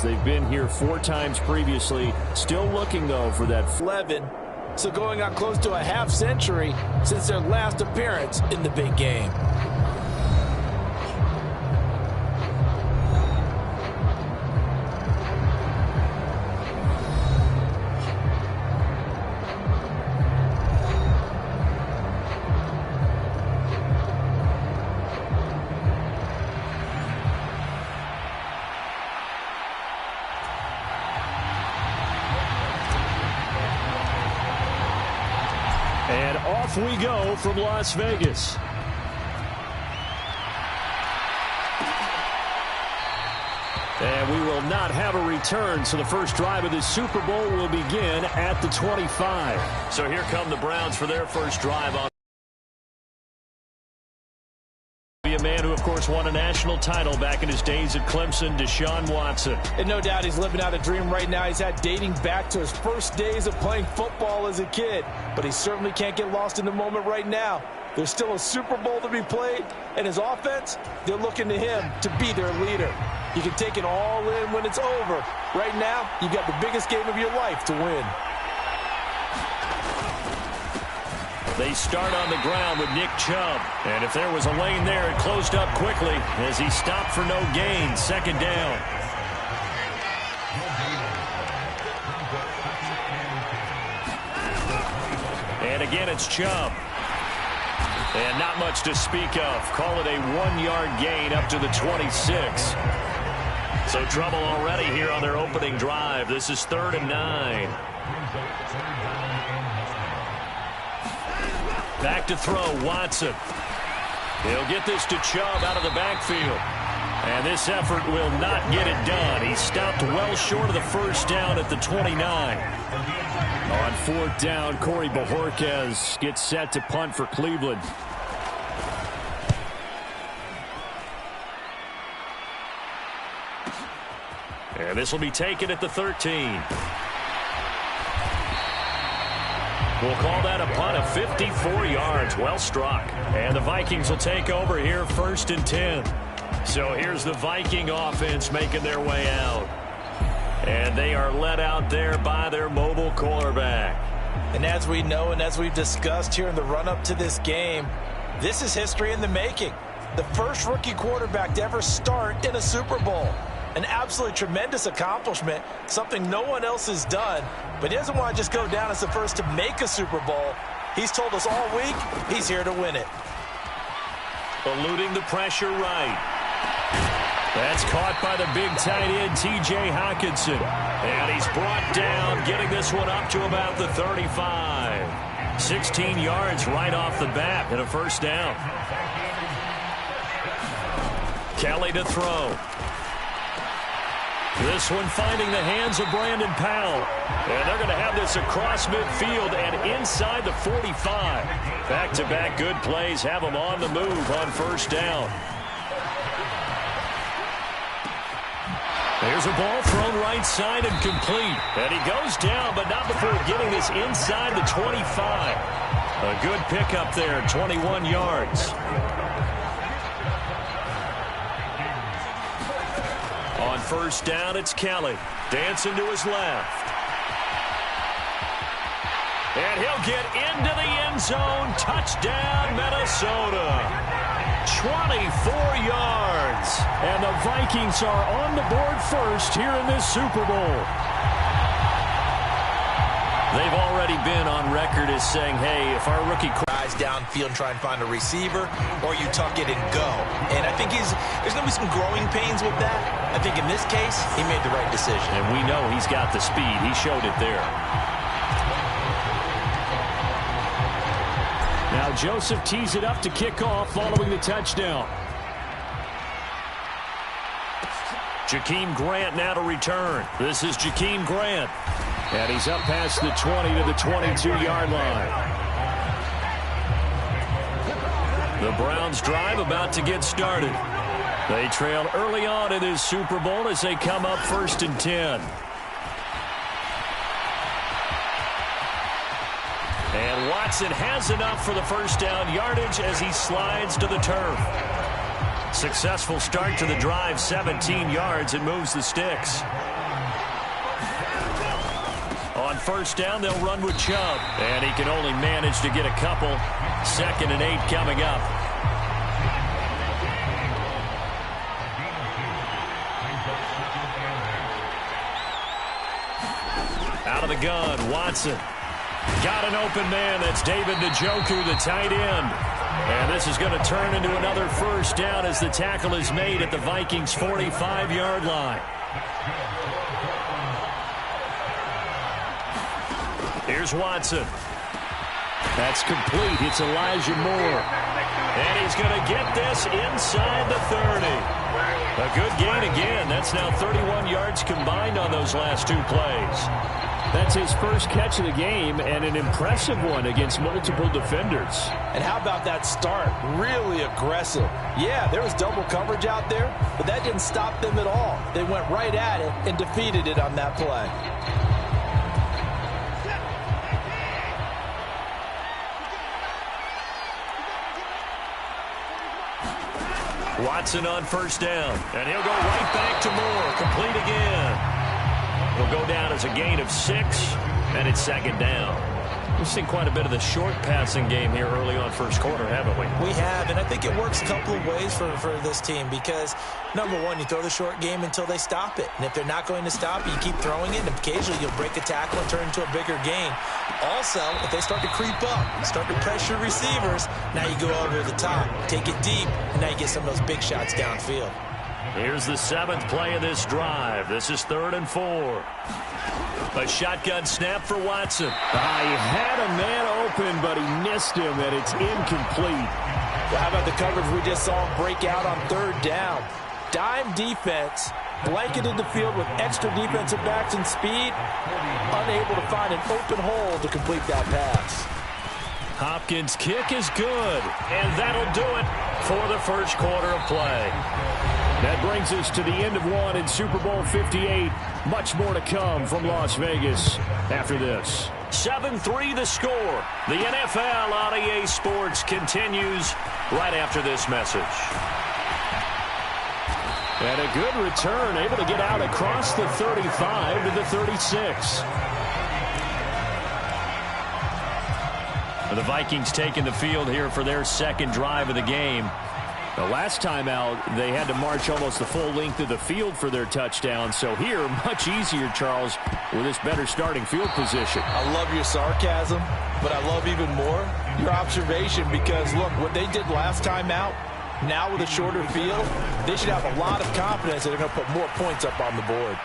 They've been here 4 times previously. Still looking, though, for that 11. So going on close to a half century since their last appearance in the big game. And off we go from Las Vegas. And we will not have a return, so the first drive of this Super Bowl will begin at the 25. So here come the Browns for their first drive on. A man who, of course, won a national title back in his days at Clemson, Deshaun Watson. And no doubt he's living out a dream right now. He's had dating back to his first days of playing football as a kid. But he certainly can't get lost in the moment right now. There's still a Super Bowl to be played, and his offense, they're looking to him to be their leader. You can take it all in when it's over. Right now, you've got the biggest game of your life to win. They start on the ground with Nick Chubb. And if there was a lane there, it closed up quickly as he stopped for no gain. Second down. And again, it's Chubb. And not much to speak of. Call it a 1-yard gain up to the 26. So trouble already here on their opening drive. This is 3rd and 9. Back to throw, Watson. He'll get this to Chubb out of the backfield. And this effort will not get it done. He stopped well short of the first down at the 29. On 4th down, Corey Bojorquez gets set to punt for Cleveland. And this will be taken at the 13. We'll call that a punt of 54 yards. Well struck. And the Vikings will take over here 1st and 10. So here's the Viking offense making their way out. And they are led out there by their mobile quarterback. And as we know and as we've discussed here in the run-up to this game, this is history in the making. The first rookie quarterback to ever start in a Super Bowl. An absolutely tremendous accomplishment, something no one else has done. But he doesn't want to just go down as the first to make a Super Bowl. He's told us all week he's here to win it. Eluding the pressure right. That's caught by the big tight end, T.J. Hockenson. And he's brought down, getting this one up to about the 35. 16 yards right off the bat and a first down. Kelly to throw. This one finding the hands of Brandon Powell. And they're going to have this across midfield and inside the 45. Back-to-back good plays have them on the move on first down. There's a ball thrown right side and complete. And he goes down, but not before getting this inside the 25. A good pickup there, 21 yards. On first down, it's Kelly. Dancing to his left. And he'll get into the end zone. Touchdown, Minnesota. 24 yards. And the Vikings are on the board first here in this Super Bowl. They've already been on record as saying, hey, if our rookie guys downfield and try and find a receiver, or you tuck it and go. And I think there's going to be some growing pains with that. I think in this case, he made the right decision. And we know he's got the speed. He showed it there. Now Joseph tees it up to kick off following the touchdown. Jakeem Grant now to return. This is Jakeem Grant. And he's up past the 20 to the 22-yard line. The Browns drive about to get started. They trail early on in this Super Bowl as they come up 1st and 10. And Watson has enough for the first down yardage as he slides to the turf. Successful start to the drive, 17 yards, and moves the sticks. On first down, they'll run with Chubb, and he can only manage to get a couple. 2nd and 8 coming up. Out of the gun, Watson. Got an open man. That's David Njoku, the tight end. And this is going to turn into another first down as the tackle is made at the Vikings' 45-yard line. Here's Watson. That's complete. It's Elijah Moore. And he's going to get this inside the 30. A good gain again. That's now 31 yards combined on those last 2 plays. That's his first catch of the game, and an impressive one against multiple defenders. And how about that start? Really aggressive. Yeah, there was double coverage out there, but that didn't stop them at all. They went right at it and defeated it on that play. Watson on first down, and he'll go right back to Moore. Complete again. Will go down as a gain of 6, and it's 2nd down. We've seen quite a bit of the short passing game here early on first quarter, haven't we? We have, and I think it works a couple of ways for this team because, number one, you throw the short game until they stop it. And if they're not going to stop it, you keep throwing it, and occasionally you'll break a tackle and turn into a bigger gain. Also, if they start to creep up, start to pressure receivers, now you go over the top, take it deep, and now you get some of those big shots downfield. Here's the 7th play of this drive. This is 3rd and 4. A shotgun snap for Watson. He had a man open, but he missed him, and it's incomplete. Well, how about the coverage we just saw him break out on 3rd down? Dime defense, blanketed the field with extra defensive backs and speed, unable to find an open hole to complete that pass. Hopkins' kick is good, and that'll do it for the first quarter of play. That brings us to the end of one in Super Bowl 58. Much more to come from Las Vegas after this. 7-3 the score. The NFL on EA Sports continues right after this message. And a good return, able to get out across the 35 to the 36. The Vikings taking the field here for their 2nd drive of the game. The last time out, they had to march almost the full length of the field for their touchdown. So here, much easier, Charles, with this better starting field position. I love your sarcasm, but I love even more your observation because, look, what they did last time out, now with a shorter field, they should have a lot of confidence that they're going to put more points up on the board.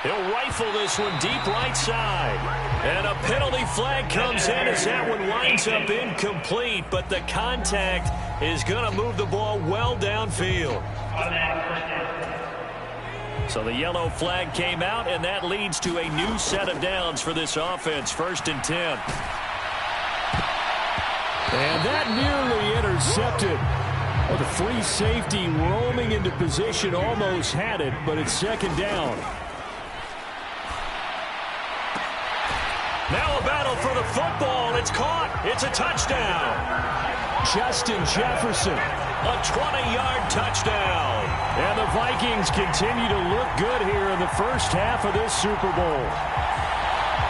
He'll rifle this one deep right side. And a penalty flag comes in as that one winds up incomplete. But the contact is going to move the ball well downfield. So the yellow flag came out, and that leads to a new set of downs for this offense. 1st and 10. And that nearly intercepted. Well, the free safety roaming into position almost had it, but it's 2nd down. Now a battle for the football. It's caught. It's a touchdown. Justin Jefferson. A 20-yard touchdown. And the Vikings continue to look good here in the first half of this Super Bowl.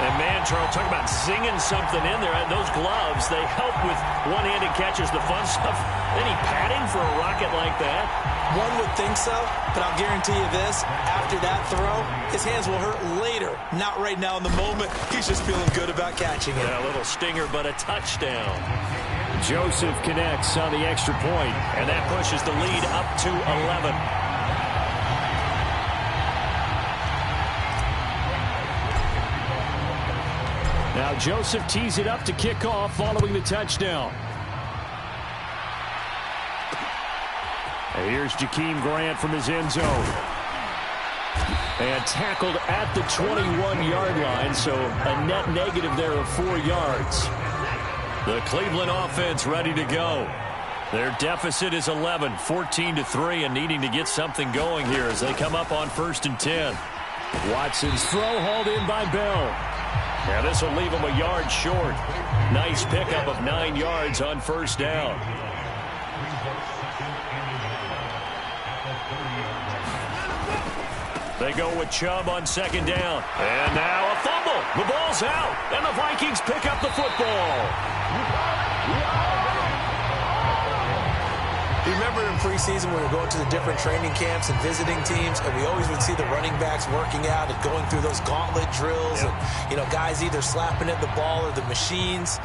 And man, Charles, talk about singing something in there. And those gloves, they help with one-handed catches, the fun stuff. Any padding for a rocket like that? One would think so, but I'll guarantee you this. After that throw, his hands will hurt later. Not right now in the moment. He's just feeling good about catching it. Yeah, a little stinger, but a touchdown. Joseph connects on the extra point. And that pushes the lead up to 11. Now Joseph tees it up to kick off following the touchdown. And here's Jakeem Grant from his end zone. And tackled at the 21-yard line, so a net negative there of 4 yards. The Cleveland offense ready to go. Their deficit is 11, 14-3, and needing to get something going here as they come up on 1st and 10. Watson's throw hauled in by Bell. Now this will leave him a yard short. Nice pickup of 9 yards on 1st down. They go with Chubb on second down. And now a fumble. The ball's out, and the Vikings pick up the football. You remember in preseason when we were going to the different training camps and visiting teams, and we always would see the running backs working out and going through those gauntlet drills, and guys either slapping at the ball or the machines.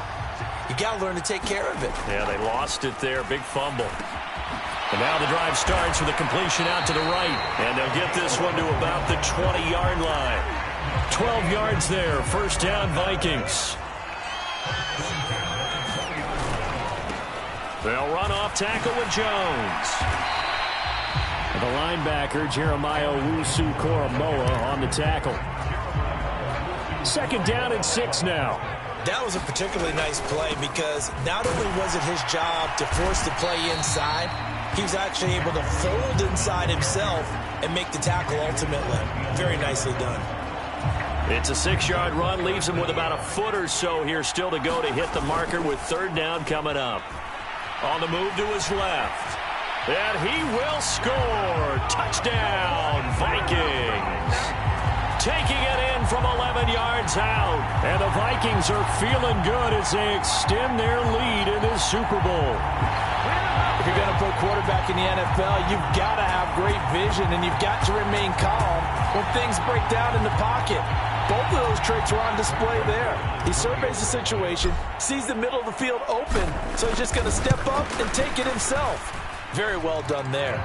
You got to learn to take care of it. Yeah, they lost it there. Big fumble. And now the drive starts with a completion out to the right. And they'll get this one to about the 20-yard line. 12 yards there. First down, Vikings. They'll run off tackle with Jones. And the linebacker, Jeremiah Owusu-Koramoah, on the tackle. Second down and 6 now. That was a particularly nice play because not only was it his job to force the play inside, he was actually able to fold inside himself and make the tackle ultimately. Very nicely done. It's a 6-yard run, leaves him with about a foot or so here still to go to hit the marker with third down coming up. On the move to his left. And he will score. Touchdown, Vikings. Taking it in from 11 yards out. And the Vikings are feeling good as they extend their lead in this Super Bowl. If you're going to play quarterback in the NFL, you've got to have great vision, and you've got to remain calm when things break down in the pocket. Both of those traits were on display there. He surveys the situation, sees the middle of the field open, so he's just going to step up and take it himself. Very well done there.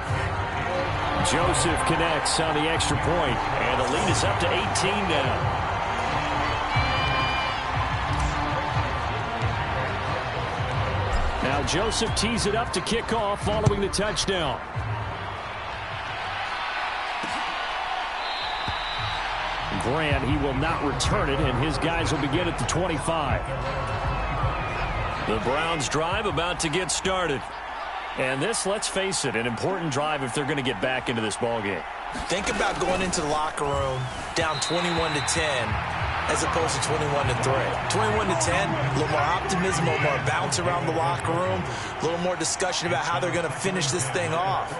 Joseph connects on the extra point, and the lead is up to 18 now. Now Joseph tees it up to kick off following the touchdown. Grant, he will not return it, and his guys will begin at the 25. The Browns drive about to get started. And this, let's face it, an important drive if they're going to get back into this ballgame. Think about going into the locker room down 21-10 as opposed to 21-3. 21-10, a little more optimism, a little more bounce around the locker room, a little more discussion about how they're going to finish this thing off.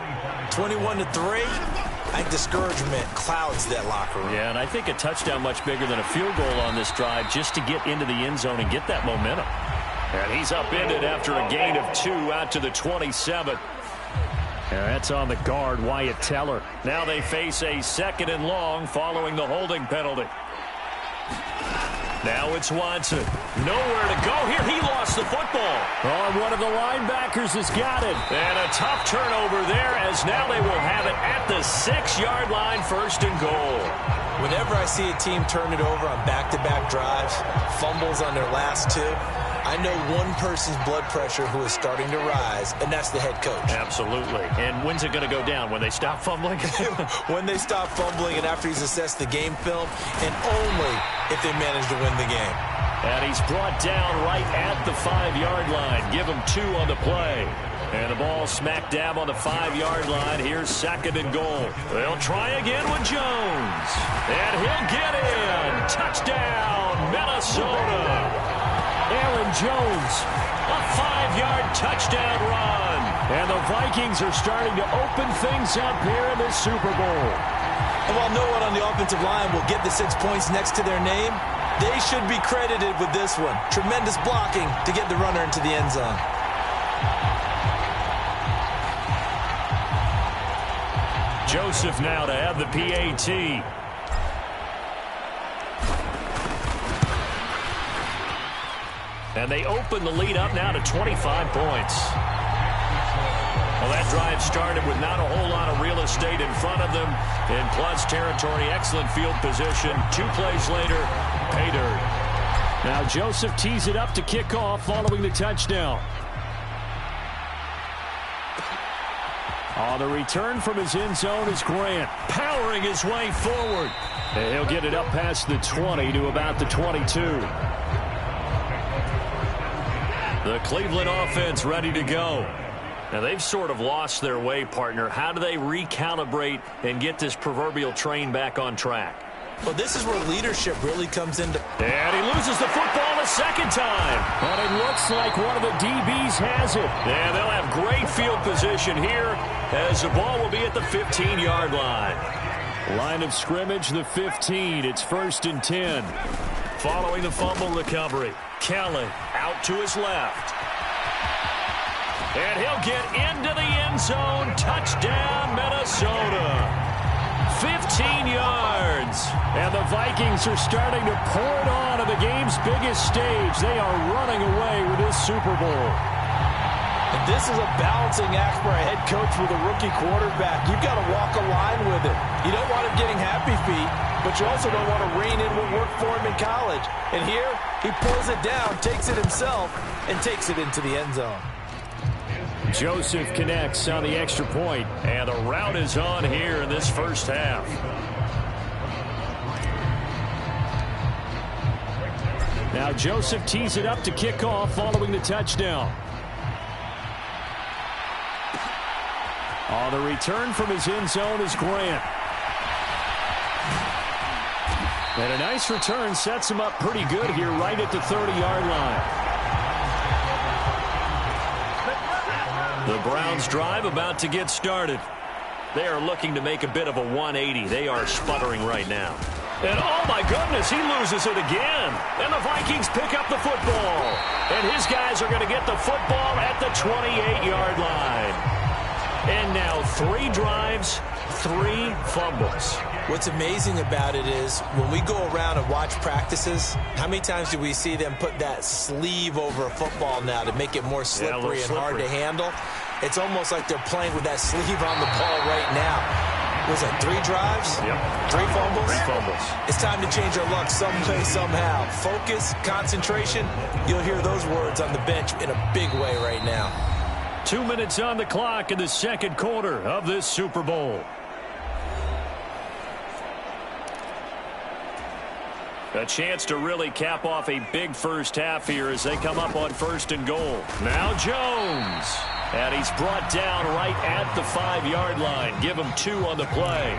21-3, I think discouragement clouds that locker room. Yeah, and I think a touchdown much bigger than a field goal on this drive just to get into the end zone and get that momentum. And he's upended after a gain of 2 out to the 27. And that's on the guard, Wyatt Teller. Now they face a second and long following the holding penalty. Now it's Watson. Nowhere to go here. He lost the football. Oh, one of the linebackers has got it. And a tough turnover there as now they will have it at the 6-yard line, first and goal. Whenever I see a team turn it over on back-to-back drives, fumbles on their last 2, I know one person's blood pressure who is starting to rise, and that's the head coach. Absolutely. And when's it going to go down? When they stop fumbling? When they stop fumbling and after he's assessed the game film, and only if they manage to win the game. And he's brought down right at the 5-yard line. Give him 2 on the play. And the ball smack dab on the 5-yard line. Here's second and goal. They'll try again with Jones. And he'll get in. Touchdown, Minnesota. Aaron Jones, a 5-yard touchdown run. And the Vikings are starting to open things up here in the Super Bowl. And while no one on the offensive line will get the 6 points next to their name, they should be credited with this one. Tremendous blocking to get the runner into the end zone. Joseph now to have the PAT. And they open the lead up now to 25 points. Well, that drive started with not a whole lot of real estate in front of them. In plus territory, excellent field position. 2 plays later, pay dirt. Now Joseph tees it up to kick off following the touchdown. On the return from his end zone is Grant, powering his way forward. And he'll get it up past the 20 to about the 22. The Cleveland offense ready to go. Now, they've sort of lost their way, partner. How do they recalibrate and get this proverbial train back on track? Well, this is where leadership really comes into... And he loses the football a second time. But it looks like one of the DBs has it. And they'll have great field position here as the ball will be at the 15-yard line. Line of scrimmage, the 15. It's 1st and 10. Following the fumble recovery, Kelly out to his left. And he'll get into the end zone. Touchdown, Minnesota. 15 yards. And the Vikings are starting to pour it on the game's biggest stage. They are running away with this Super Bowl. And this is a balancing act for a head coach with a rookie quarterback. You've got to walk a line with it. You don't want him getting happy feet, but you also don't want to rein in what worked for him in college. And here, he pulls it down, takes it himself, and takes it into the end zone. Joseph connects on the extra point. And the route is on here in this first half. Now Joseph tees it up to kick off following the touchdown. On the return from his end zone is Grant. And a nice return sets him up pretty good here right at the 30-yard line. The Browns drive about to get started. They are looking to make a bit of a 180. They are sputtering right now. And oh my goodness, he loses it again. And the Vikings pick up the football. And his guys are going to get the football at the 28-yard line. And now 3 drives, 3 fumbles. What's amazing about it is when we go around and watch practices, how many times do we see them put that sleeve over a football now to make it more slippery and hard to handle? It's almost like they're playing with that sleeve on the ball right now. Was it 3 drives? Yep. 3 fumbles? 3 fumbles. It's time to change our luck some way, somehow. Focus, concentration, you'll hear those words on the bench in a big way right now. 2 minutes on the clock in the second quarter of this Super Bowl. A chance to really cap off a big first half here as they come up on 1st and goal. Now Jones. And he's brought down right at the 5-yard line. Give him 2 on the play.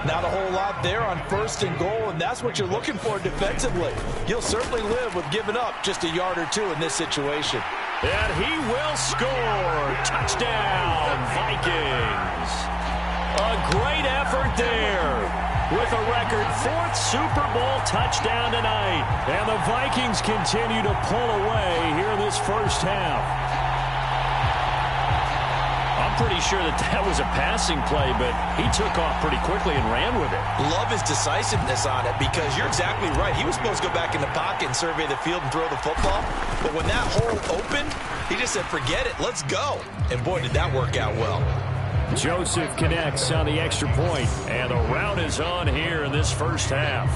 Not a whole lot there on 1st and goal, and that's what you're looking for defensively. You'll certainly live with giving up just a yard or 2 in this situation. And he will score. Touchdown, Vikings. A great effort there. With a record 4th Super Bowl touchdown tonight. And the Vikings continue to pull away here in this first half. I'm pretty sure that was a passing play, but he took off pretty quickly and ran with it. Love his decisiveness on it because you're exactly right. He was supposed to go back in the pocket and survey the field and throw the football. But when that hole opened, he just said, forget it, let's go. And boy, did that work out well. Joseph connects on the extra point. And the route is on here in this first half.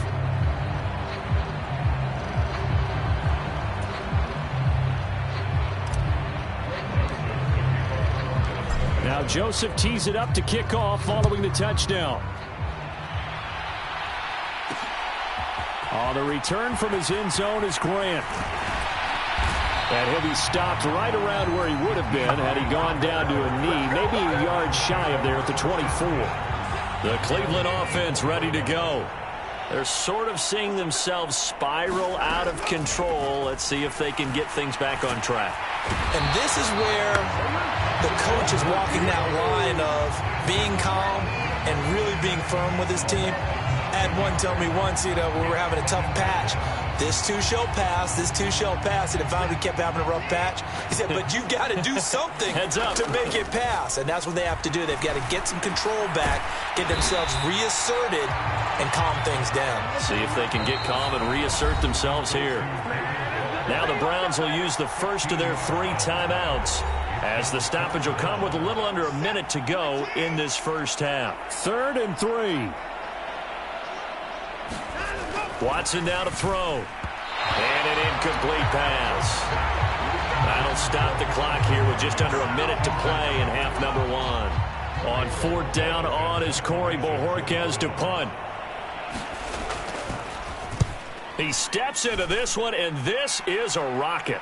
Now Joseph tees it up to kick off following the touchdown. On the return from his end zone is Grant. And he'll be stopped right around where he would have been had he gone down to a knee, maybe a yard shy of there at the 24. The Cleveland offense ready to go. They're sort of seeing themselves spiral out of control. Let's see if they can get things back on track. And this is where the coach is walking that line of being calm and really being firm with his team. I had one tell me once, when we were having a tough patch, this too shall pass, this too shall pass. And if finally we kept having a rough patch, he said, but you've got to do something Heads up. to make it pass. And that's what they have to do. They've got to get some control back, get themselves reasserted, and calm things down. See if they can get calm and reassert themselves here. Now the Browns will use the first of their 3 timeouts as the stoppage will come with a little under a minute to go in this first half. 3rd and 3. Watson down to throw. And an incomplete pass. That'll stop the clock here with just under a minute to play in half number 1. On 4th down on is Corey Bojorquez to punt. He steps into this one, and this is a rocket.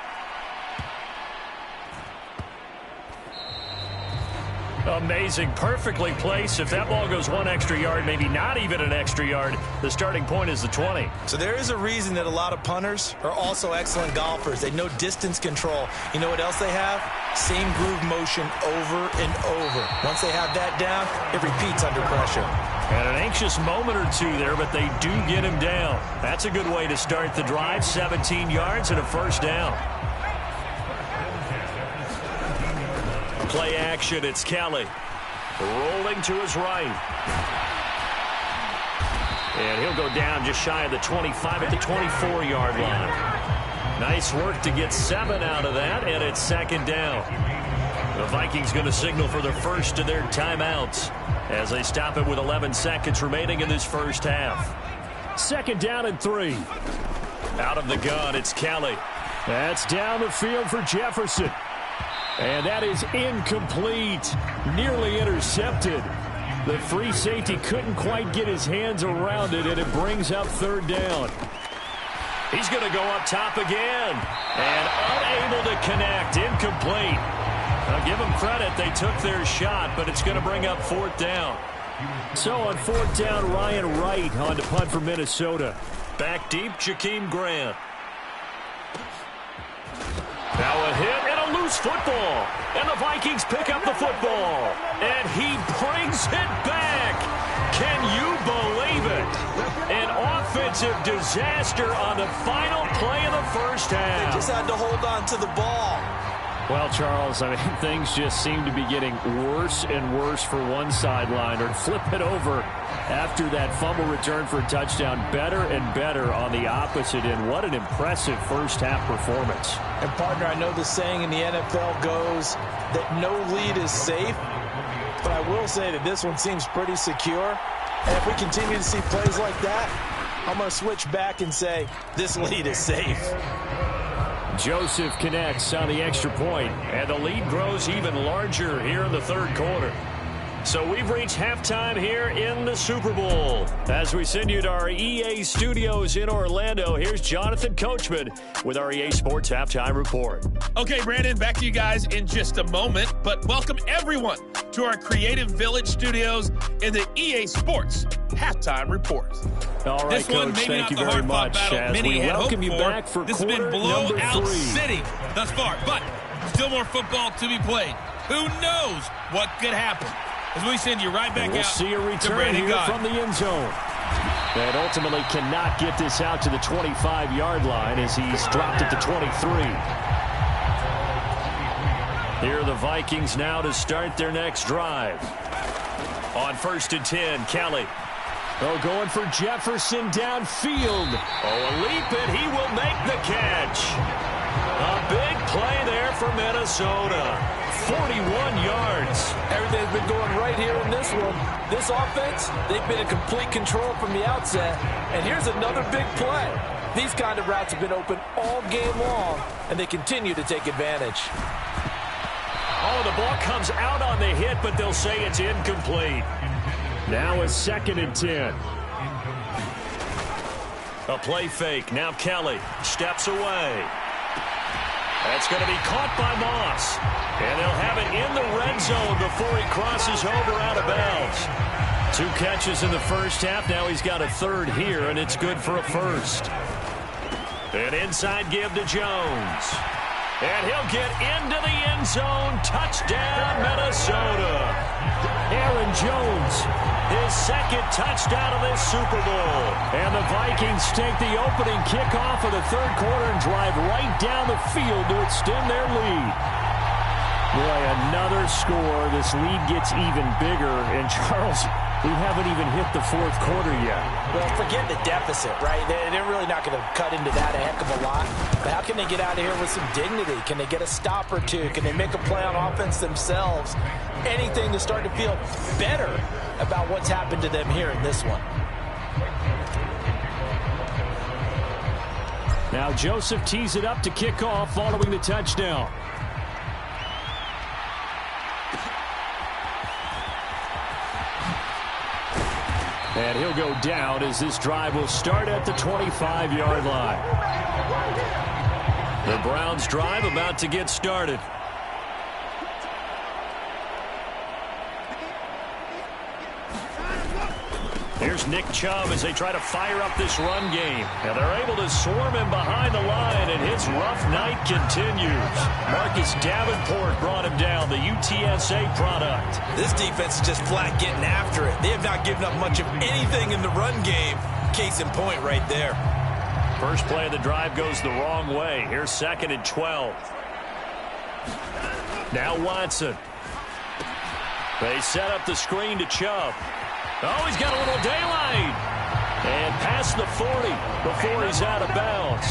Amazing, perfectly placed. If that ball goes 1 extra yard, maybe not even an extra yard, the starting point is the 20. So there is a reason that a lot of punters are also excellent golfers. They know distance control. You know what else they have? Same groove motion over and over. Once they have that down, it repeats under pressure. And an anxious moment or two there, but they do get him down. That's a good way to start the drive. 17 yards and a first down. Play action, it's Kelly. Rolling to his right. And he'll go down just shy of the 25 at the 24-yard line. Nice work to get 7 out of that, and it's second down. The Vikings going to signal for the first of their timeouts as they stop it with 11 seconds remaining in this first half. Second down and 3. Out of the gun, it's Kelly. That's down the field for Jefferson. And that is incomplete. Nearly intercepted. The free safety couldn't quite get his hands around it, and it brings up third down. He's going to go up top again. And unable to connect. Incomplete. I'll give them credit. They took their shot, but it's going to bring up fourth down. So on fourth down, Ryan Wright on to punt for Minnesota. Back deep, Jakeem Grant. Now a hit and a loose football. And the Vikings pick up the football. And he brings it back. Can you believe it? An offensive disaster on the final play of the first half. They just had to hold on to the ball. Well, Charles, I mean, things just seem to be getting worse and worse for one sideline. Or flip it over after that fumble return for a touchdown. Better and better on the opposite end. What an impressive first half performance. And, partner, I know the saying in the NFL goes that no lead is safe. But I will say that this one seems pretty secure. And if we continue to see plays like that, I'm going to switch back and say this lead is safe. Joseph connects on the extra point. And the lead grows even larger here in the third quarter. So we've reached halftime here in the Super Bowl. As we send you to our EA studios in Orlando, here's Jonathan Coachman with our EA Sports Halftime Report. Okay, Brandon, back to you guys in just a moment. But welcome everyone to our Creative Village studios in the EA Sports Halftime Report. All right, this one, Coach, maybe thank not you the very hard-fought much. battle As many we had welcome hoped you for. back for This has been quarter number blowout 3. city thus far, but still more football to be played. Who knows what could happen? As we send you right back we'll out see a to return Brandon here God. from the end zone. That ultimately cannot get this out to the 25-yard line as he's dropped at the 23. Here are the Vikings now to start their next drive. On 1st and 10, Kelly. Oh, going for Jefferson downfield. Oh, a leap, and he will make the catch. A big play there for Minnesota. 41 yards. Everything's been going right here in this one. This offense, they've been in complete control from the outset. And here's another big play. These kind of routes have been open all game long, and they continue to take advantage. Oh, the ball comes out on the hit, but they'll say it's incomplete. Now a 2nd and 10. A play fake. Now Kelly steps away. That's going to be caught by Moss. And they'll have it in the red zone before he crosses over out of bounds. 2 catches in the first half. Now he's got a third here, and it's good for a first. An inside give to Jones. And he'll get into the end zone. Touchdown, Minnesota. Aaron Jones, his 2nd touchdown of this Super Bowl. And the Vikings take the opening kickoff of the third quarter and drive right down the field to extend their lead. Boy, another score. This lead gets even bigger. And Charles, we haven't even hit the fourth quarter yet. Well, forget the deficit, right? They're really not going to cut into that a heck of a lot. But how can they get out of here with some dignity? Can they get a stop or two? Can they make a play on offense themselves? Anything to start to feel better about what's happened to them here in this one. Now Joseph tees it up to kick off following the touchdown. And he'll go down as this drive will start at the 25-yard line. The Browns drive about to get started. here's Nick Chubb as they try to fire up this run game. And they're able to swarm him behind the line, and his rough night continues. Marcus Davenport brought him down, the UTSA product. This defense is just flat getting after it. They have not given up much of anything in the run game. Case in point right there. First play of the drive goes the wrong way. Here's 2nd and 12. Now Watson. They set up the screen to Chubb. Oh, he's got a little daylight. And past the 40 before he's out of bounds.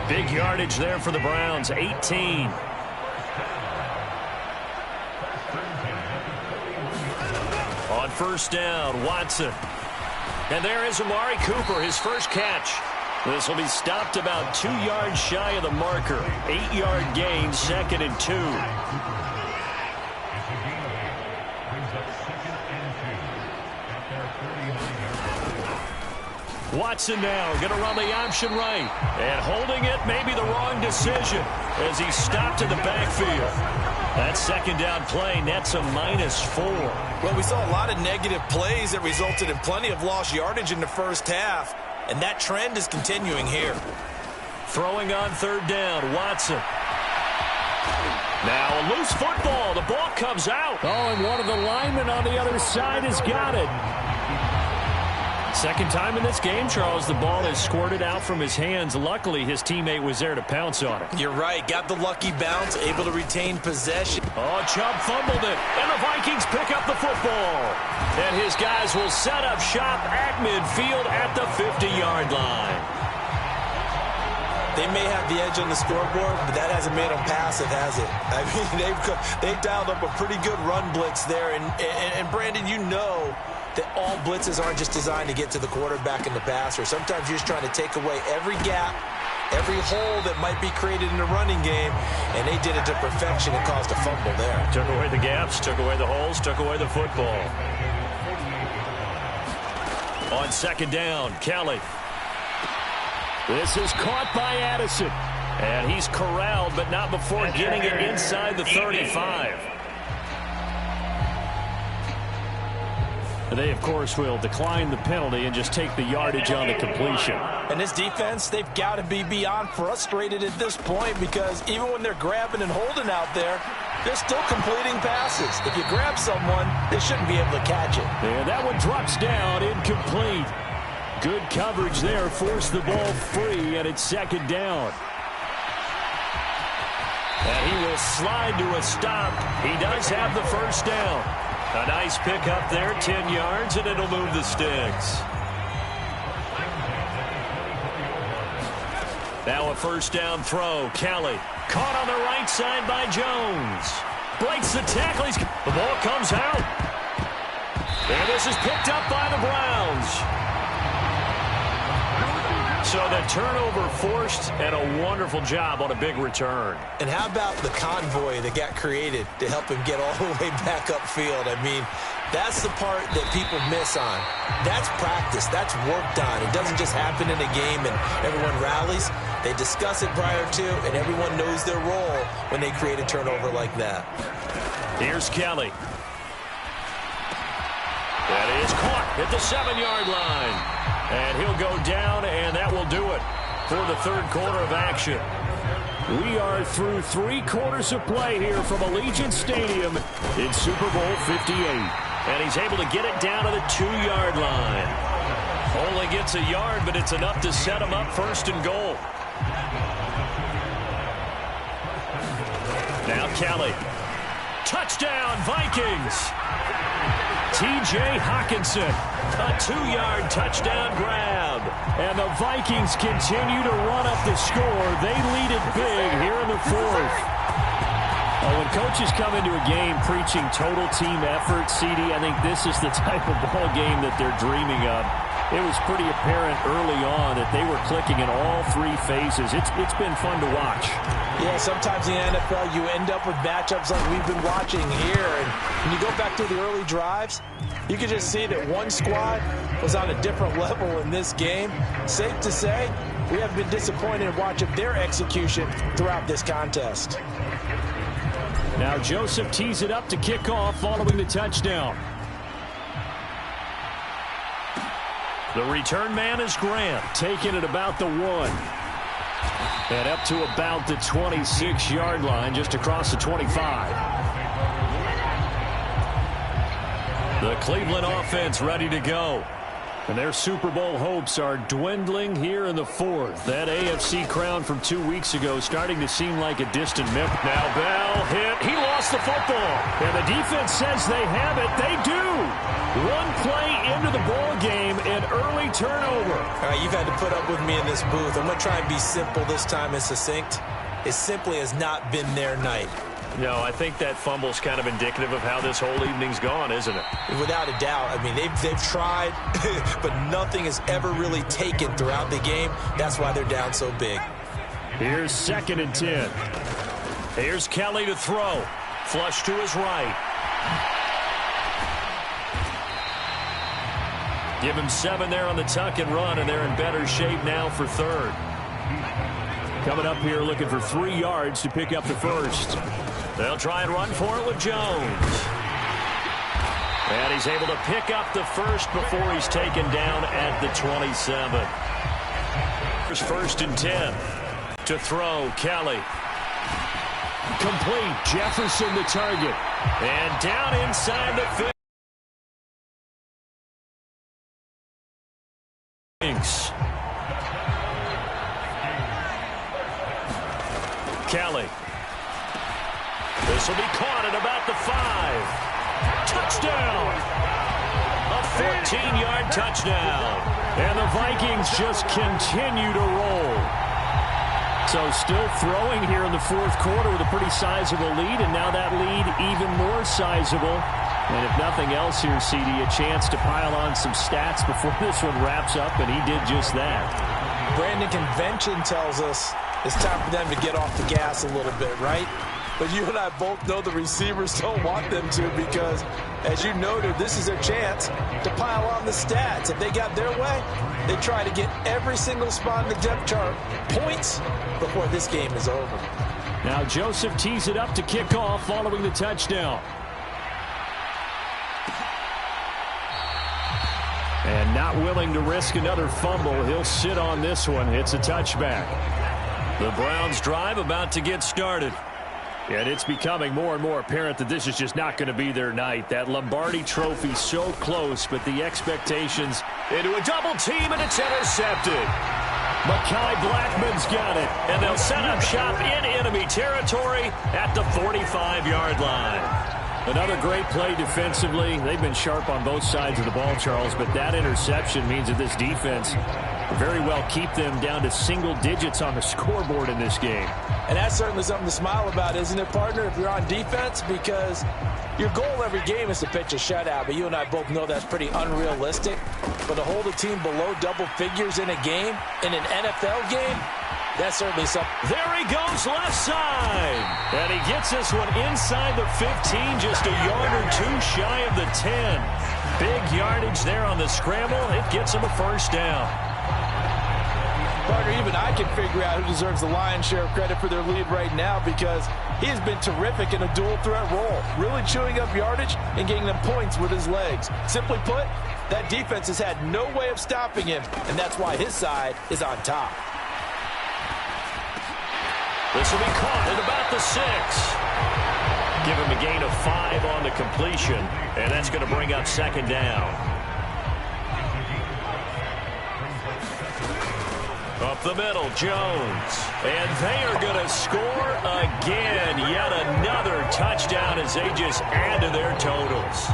Big yardage there for the Browns, 18. On first down, Watson. And there is Amari Cooper, his first catch. This will be stopped about 2 yards shy of the marker. 8-yard gain, 2nd and 2. Watson now going to run the option right. And holding it may be the wrong decision as he stopped in the backfield. That second down play nets a -4. Well, we saw a lot of negative plays that resulted in plenty of lost yardage in the first half. And that trend is continuing here. Throwing on third down, Watson. Now a loose football. The ball comes out. Oh, and one of the linemen on the other side has got it. Second time in this game, Charles, the ball has squirted out from his hands. Luckily, his teammate was there to pounce on it. You're right. Got the lucky bounce, able to retain possession. Oh, Chubb fumbled it, and the Vikings pick up the football. And his guys will set up shop at midfield at the 50-yard line. They may have the edge on the scoreboard, but that hasn't made them passive, has it? I mean, they've dialed up a pretty good run blitz there. And Brandon, you know that all blitzes aren't just designed to get to the quarterback and the passer. Sometimes you're just trying to take away every gap, every hole that might be created in the running game, and they did it to perfection and caused a fumble there. Took away the gaps, took away the holes, took away the football. On second down, Kelly. This is caught by Addison. And he's corralled, but not before getting it inside the 35. They, of course, will decline the penalty and just take the yardage on the completion. And this defense, they've got to be beyond frustrated at this point because even when they're grabbing and holding out there, they're still completing passes. If you grab someone, they shouldn't be able to catch it. And that one drops down, incomplete. Good coverage there, forced the ball free, and it's second down. And he will slide to a stop. He does have the first down. A nice pick up there, 10 yards, and it'll move the sticks. Now a first down throw. Kelly caught on the right side by Jones. Breaks the tackle. The ball comes out. And this is picked up by the Browns. So the turnover forced, and a wonderful job on a big return. And how about the convoy that got created to help him get all the way back upfield? I mean, that's the part that people miss on. That's practice. That's worked on. It doesn't just happen in a game and everyone rallies. They discuss it prior to, and everyone knows their role when they create a turnover like that. Here's Kelly. That is caught at the 7-yard line. And he'll go down, and that will do it for the third quarter of action. We are through 3 quarters of play here from Allegiant Stadium in Super Bowl 58. And he's able to get it down to the 2-yard line. Only gets a yard, but it's enough to set him up first and goal. Now Kelly. Touchdown, Vikings. T.J. Hawkinson, a 2-yard touchdown grab. And the Vikings continue to run up the score. They lead it big here in the fourth. When coaches come into a game preaching total team effort, CD, I think this is the type of ball game that they're dreaming of. It was pretty apparent early on that they were clicking in all 3 phases. It's been fun to watch. Yeah, sometimes in the NFL you end up with matchups like we've been watching here. And when you go back to the early drives, you can just see that one squad was on a different level in this game. Safe to say, we have been disappointed in watching their execution throughout this contest. Now Joseph tees it up to kick off following the touchdown. The return man is Grant. Taking it about the 1. And up to about the 26-yard line, just across the 25. The Cleveland offense ready to go. And their Super Bowl hopes are dwindling here in the 4th. That AFC crown from 2 weeks ago starting to seem like a distant memory. Now Bell hit. He lost the football. And the defense says they have it. They do. One play into the ball game, an early turnover. All right, you've had to put up with me in this booth. I'm going to try and be simple this time and succinct. It simply has not been their night. No, I think that fumble's kind of indicative of how this whole evening's gone, isn't it? Without a doubt. I mean, they've tried, but nothing has ever really taken throughout the game. That's why they're down so big. Here's 2nd and 10. Here's Kelly to throw. Flush to his right. Give him 7 there on the tuck and run, and they're in better shape now for 3rd. Coming up here looking for 3 yards to pick up the 1st. They'll try and run for it with Jones. And he's able to pick up the 1st before he's taken down at the 27. Here's 1st and 10. To throw, Kelly. Complete. Jefferson the target. And down inside the 50. Kelly. This will be caught at about the 5. Touchdown! A 14-yard touchdown. And the Vikings just continue to roll. So still throwing here in the 4th quarter with a pretty sizable lead, and now that lead even more sizable. And if nothing else here, CD, a chance to pile on some stats before this one wraps up, and he did just that. Brandon, convention tells us it's time for them to get off the gas a little bit, right? But you and I both know the receivers don't want them to because, as you noted, this is their chance to pile on the stats. If they got their way, they try to get every single spot in the depth chart points before this game is over. Now Joseph tees it up to kick off following the touchdown. And not willing to risk another fumble. He'll sit on this one. It's a touchback. The Browns drive about to get started. And it's becoming more and more apparent that this is just not going to be their night. That Lombardi trophy so close, but the expectations into a double team, and it's intercepted. Mekhi Blackman's got it. And they'll set up shop in enemy territory at the 45-yard line. Another great play defensively. They've been sharp on both sides of the ball, Charles, but that interception means that this defense will very well keep them down to single digits on the scoreboard in this game. And that's certainly something to smile about, isn't it, partner, if you're on defense? Because your goal every game is to pitch a shutout, but you and I both know that's pretty unrealistic. But to hold a team below double figures in a game, in an NFL game, that's certainly something. There he goes left side. And he gets this one inside the 15, just a yard or two shy of the 10. Big yardage there on the scramble. It gets him a first down. Partner, even I can figure out who deserves the lion's share of credit for their lead right now because he has been terrific in a dual threat role, really chewing up yardage and getting them points with his legs. Simply put, that defense has had no way of stopping him, and that's why his side is on top. This will be caught at about the 6. Give him a gain of 5 on the completion, and that's going to bring up 2nd down. Up the middle, Jones. And they are going to score again. Yet another touchdown as they just add to their totals.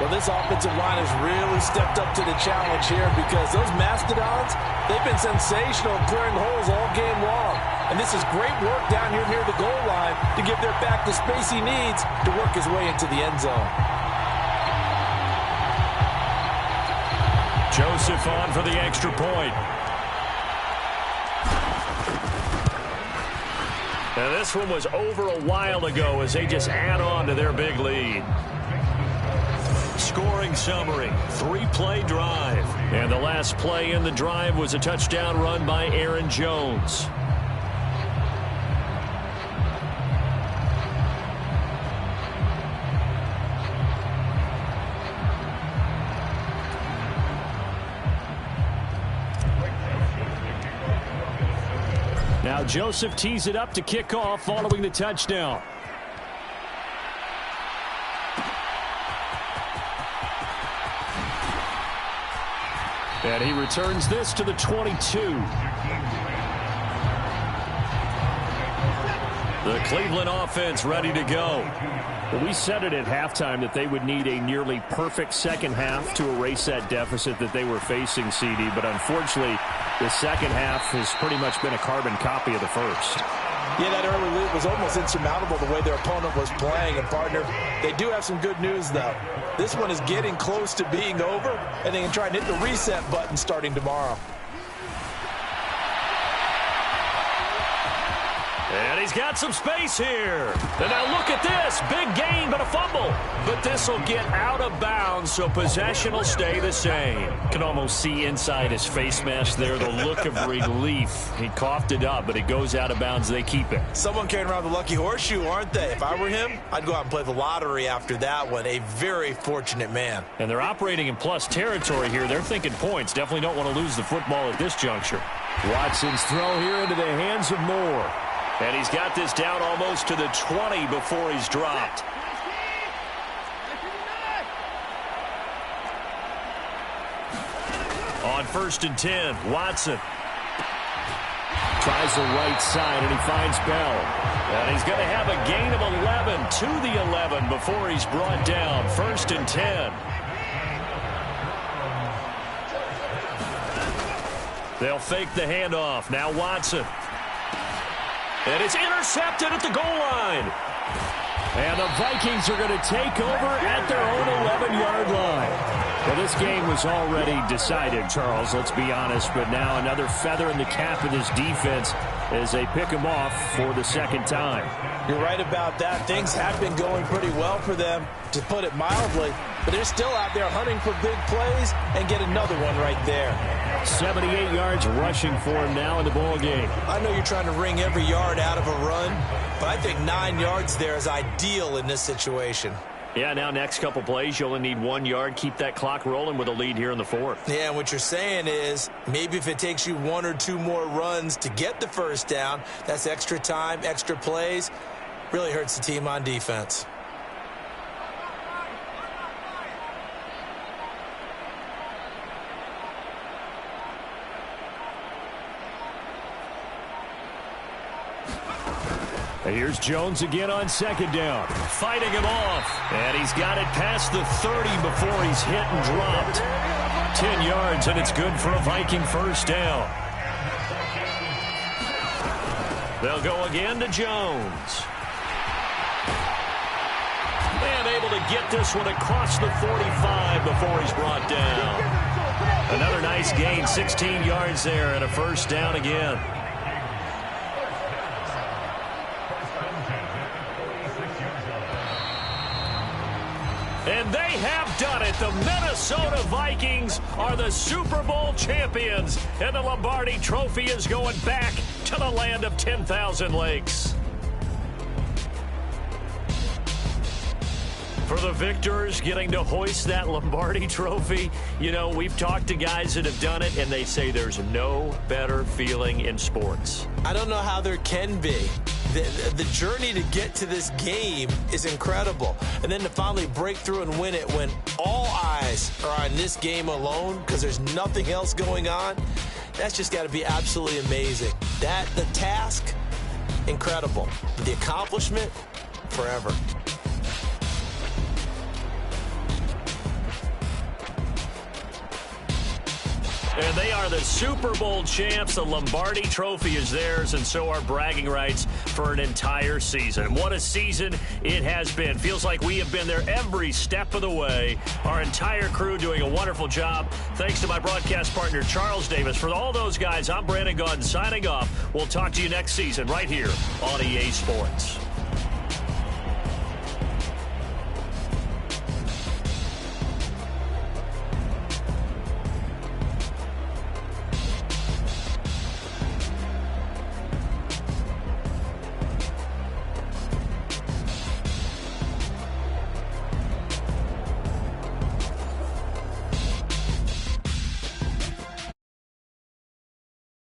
Well, this offensive line has really stepped up to the challenge here because those Mastodons, they've been sensational clearing holes all game long. And this is great work down here near the goal line to give their back the space he needs to work his way into the end zone. Joseph on for the extra point. And this one was over a while ago as they just add on to their big lead. Scoring summary, 3-play drive. And the last play in the drive was a touchdown run by Aaron Jones. Now Joseph tees it up to kick off following the touchdown. And he returns this to the 22. The Cleveland offense ready to go. Well, we said it at halftime that they would need a nearly perfect second half to erase that deficit that they were facing, CD. But unfortunately, the second half has pretty much been a carbon copy of the first. Yeah, that early lead was almost insurmountable the way their opponent was playing. And, partner, they do have some good news, though. This one is getting close to being over, and they can try and hit the reset button starting tomorrow. And he's got some space here. And now look at this. Big gain, but a fumble. But this will get out of bounds, so possession will stay the same. Can almost see inside his face mask there the look of relief. He coughed it up, but it goes out of bounds. They keep it. Someone carrying around the lucky horseshoe, aren't they? If I were him, I'd go out and play the lottery after that one. A very fortunate man. And they're operating in plus territory here. They're thinking points. Definitely don't want to lose the football at this juncture. Watson's throw here into the hands of Moore. And he's got this down almost to the 20 before he's dropped. On 1st and 10, Watson. Tries the right side, and he finds Bell. And he's going to have a gain of 11 to the 11 before he's brought down. 1st and 10. They'll fake the handoff. Now Watson. And it's intercepted at the goal line. And the Vikings are going to take over at their own 11-yard line. Well, this game was already decided, Charles, let's be honest. But now another feather in the cap of this defense as they pick them off for the second time. You're right about that. Things have been going pretty well for them, to put it mildly. But they're still out there hunting for big plays and get another one right there. 78 yards rushing for him now in the ball game. I know you're trying to wring every yard out of a run, but I think 9 yards there is ideal in this situation. Yeah, now next couple plays, you only need 1 yard. Keep that clock rolling with a lead here in the fourth. Yeah, and what you're saying is maybe if it takes you 1 or 2 more runs to get the first down, that's extra time, extra plays. Really hurts the team on defense. Here's Jones again on second down. Fighting him off. And he's got it past the 30 before he's hit and dropped. 10 yards, and it's good for a Viking first down. They'll go again to Jones. And able to get this one across the 45 before he's brought down. Another nice gain, 16 yards there, and a first down again. And they have done it. The Minnesota Vikings are the Super Bowl champions. And the Lombardi Trophy is going back to the land of 10,000 lakes. For the victors getting to hoist that Lombardi Trophy, you know, we've talked to guys that have done it, and they say there's no better feeling in sports. I don't know how there can be. The journey to get to this game is incredible. And then to finally break through and win it when all eyes are on this game alone because there's nothing else going on, that's just got to be absolutely amazing. The task, incredible. The accomplishment, forever. And they are the Super Bowl champs. The Lombardi Trophy is theirs, and so are bragging rights for an entire season. What a season it has been. Feels like we have been there every step of the way. Our entire crew doing a wonderful job. Thanks to my broadcast partner, Charles Davis. For all those guys, I'm Brandon Gaudin signing off. We'll talk to you next season right here on EA Sports.